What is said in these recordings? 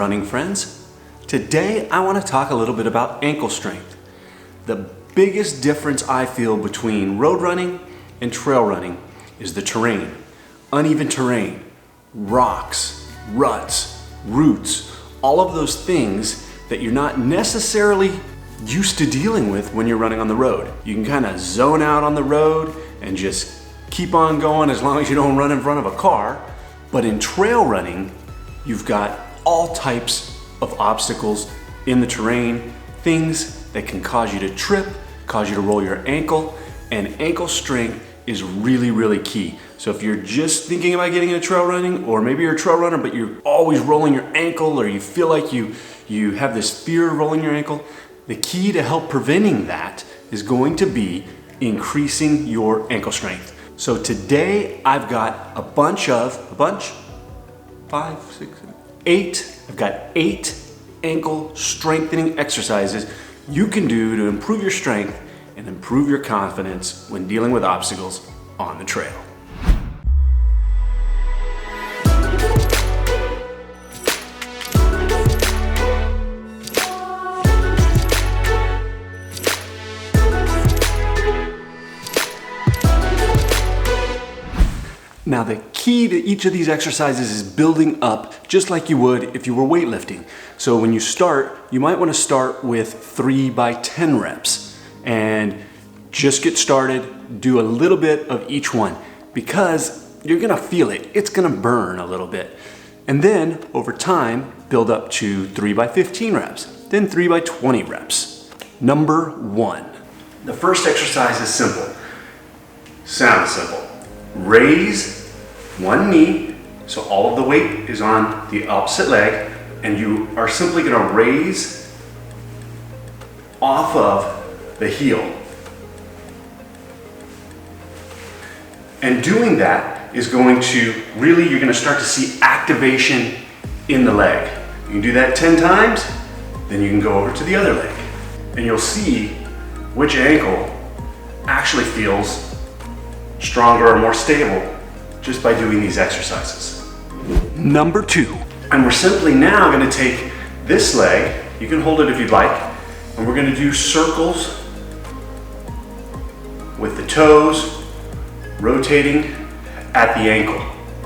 running friends. Today I want to talk a little bit about ankle strength. The biggest difference I feel between road running and trail running is the terrain. Uneven terrain, rocks, ruts, roots, all of those things that you're not necessarily used to dealing with when you're running on the road. You can kind of zone out on the road and just keep on going as long as you don't run in front of a car. But in trail running, you've got all types of obstacles in the terrain, things that can cause you to trip, cause you to roll your ankle, and ankle strength is really, really key. So if you're just thinking about getting into trail running, or maybe you're a trail runner, but you're always rolling your ankle, or you feel like you have this fear of rolling your ankle, the key to help preventing that is going to be increasing your ankle strength. So today I've got I've got 8 ankle strengthening exercises you can do to improve your strength and improve your confidence when dealing with obstacles on the trail. Now the key to each of these exercises is building up just like you would if you were weightlifting. So when you start, you might want to start with 3 by 10 reps and just get started, do a little bit of each one because you're gonna feel it. It's gonna burn a little bit. And then over time, build up to 3 by 15 reps, then 3 by 20 reps. Number 1. The first exercise is simple. Sounds simple. Raise one knee, so all of the weight is on the opposite leg, and you are simply going to raise off of the heel. And doing that is going to really, you're going to start to see activation in the leg. You can do that 10 times, then you can go over to the other leg, and you'll see which ankle actually feels stronger or more stable just by doing these exercises. Number 2, and we're simply now going to take this leg, you can hold it if you'd like, and we're going to do circles with the toes rotating at the ankle.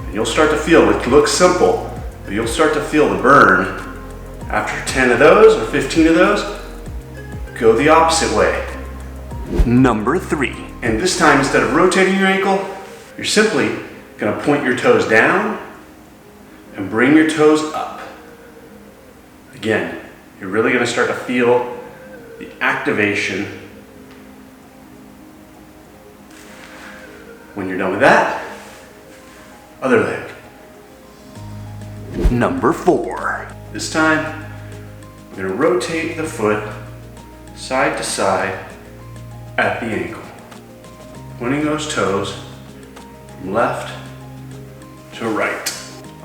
And you'll start to feel, it looks simple, but you'll start to feel the burn. After 10 of those or 15 of those, go the opposite way. Number 3, and this time instead of rotating your ankle, you're simply going to point your toes down and bring your toes up. Again, you're really going to start to feel the activation. When you're done with that, other leg. Number 4. This time, we're going to rotate the foot side to side at the ankle. Pointing those toes from left to right.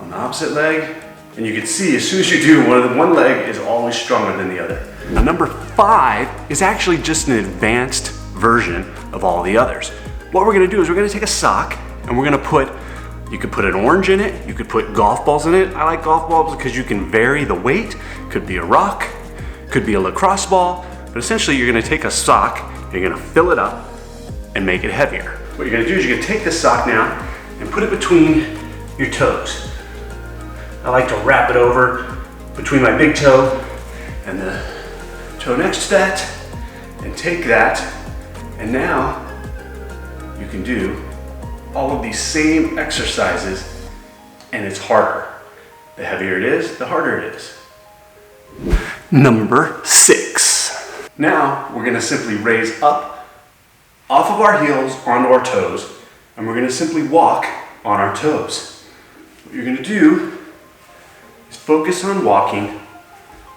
On the opposite leg, and you can see as soon as you do, one leg is always stronger than the other. Now number 5 is actually just an advanced version of all the others. What we're gonna do is we're gonna take a sock and we're gonna you could put an orange in it, you could put golf balls in it. I like golf balls because you can vary the weight. Could be a rock, could be a lacrosse ball, but essentially you're gonna take a sock, you're gonna fill it up and make it heavier. What you're gonna do is you're gonna take this sock now and put it between your toes. I like to wrap it over between my big toe and the toe next to that, and take that, and now you can do all of these same exercises, and it's harder. The heavier it is, the harder it is. Number 6. Now we're gonna simply raise up off of our heels onto our toes, and we're gonna simply walk on our toes. What you're gonna do is focus on walking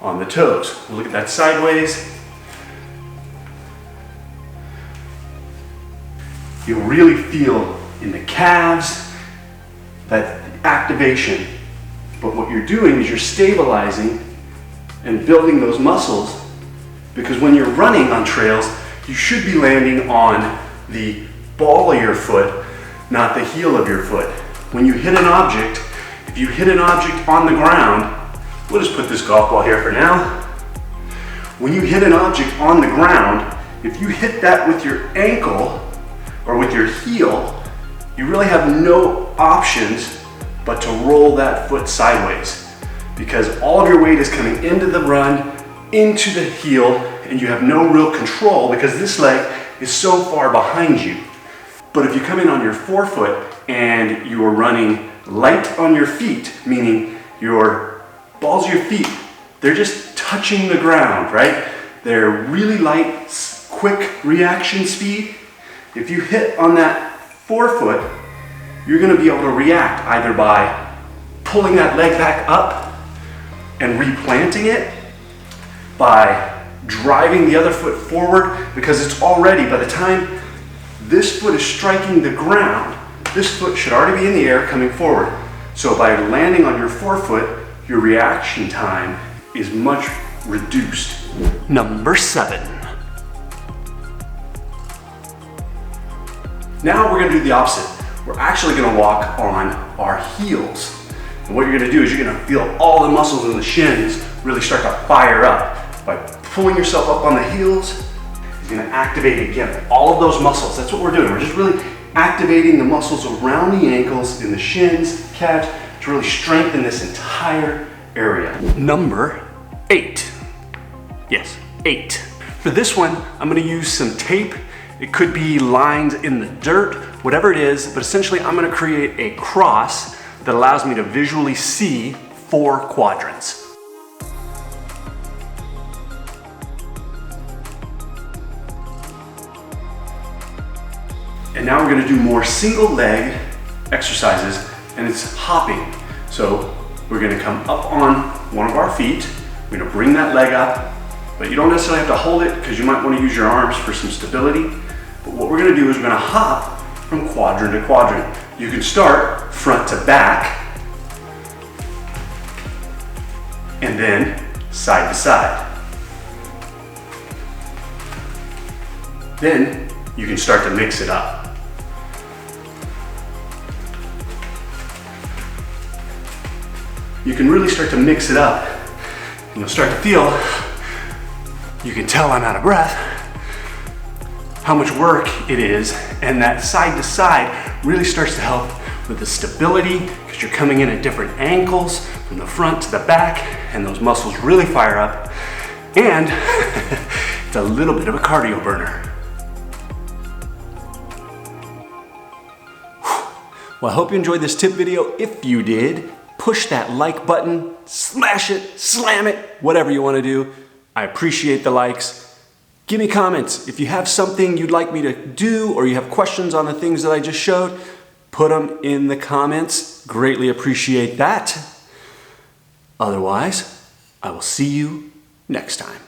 on the toes. We'll look at that sideways. You'll really feel in the calves that activation, but what you're doing is you're stabilizing and building those muscles, because when you're running on trails, you should be landing on the ball of your foot, not the heel of your foot. When you hit an object, if you hit an object on the ground we'll just put this golf ball here for now. When you hit an object on the ground, if you hit that with your ankle or with your heel, you really have no options but to roll that foot sideways, because all of your weight is coming into the run, into the heel, and you have no real control because this leg is so far behind you. But if you come in on your forefoot and you are running light on your feet, meaning your balls of your feet, they're just touching the ground, right? They're really light, quick reaction speed. If you hit on that forefoot, you're gonna be able to react either by pulling that leg back up and replanting it, by driving the other foot forward, because it's already, by the time this foot is striking the ground, this foot should already be in the air coming forward. So by landing on your forefoot, your reaction time is much reduced. Number 7. Now we're gonna do the opposite. We're actually gonna walk on our heels. And what you're gonna do is you're gonna feel all the muscles in the shins really start to fire up. By pulling yourself up on the heels, you're gonna activate again all of those muscles. That's what we're doing. We're just really activating the muscles around the ankles, in the shins, calves, to really strengthen this entire area. Number 8. Yes, 8. For this one, I'm gonna use some tape. It could be lines in the dirt, whatever it is, but essentially I'm gonna create a cross that allows me to visually see 4 quadrants. And now we're gonna do more single leg exercises, and it's hopping. So we're gonna come up on one of our feet, we're gonna bring that leg up, but you don't necessarily have to hold it because you might wanna use your arms for some stability. But what we're gonna do is we're gonna hop from quadrant to quadrant. You can start front to back, and then side to side. Then you can start to mix it up. You can really start to mix it up. And you'll start to feel, you can tell I'm out of breath, how much work it is, and that side to side really starts to help with the stability because you're coming in at different angles from the front to the back, and those muscles really fire up, and it's a little bit of a cardio burner. Well, I hope you enjoyed this tip video. If you did, push that like button, smash it, slam it, whatever you want to do. I appreciate the likes. Give me comments. If you have something you'd like me to do or you have questions on the things that I just showed, put them in the comments. Greatly appreciate that. Otherwise, I will see you next time.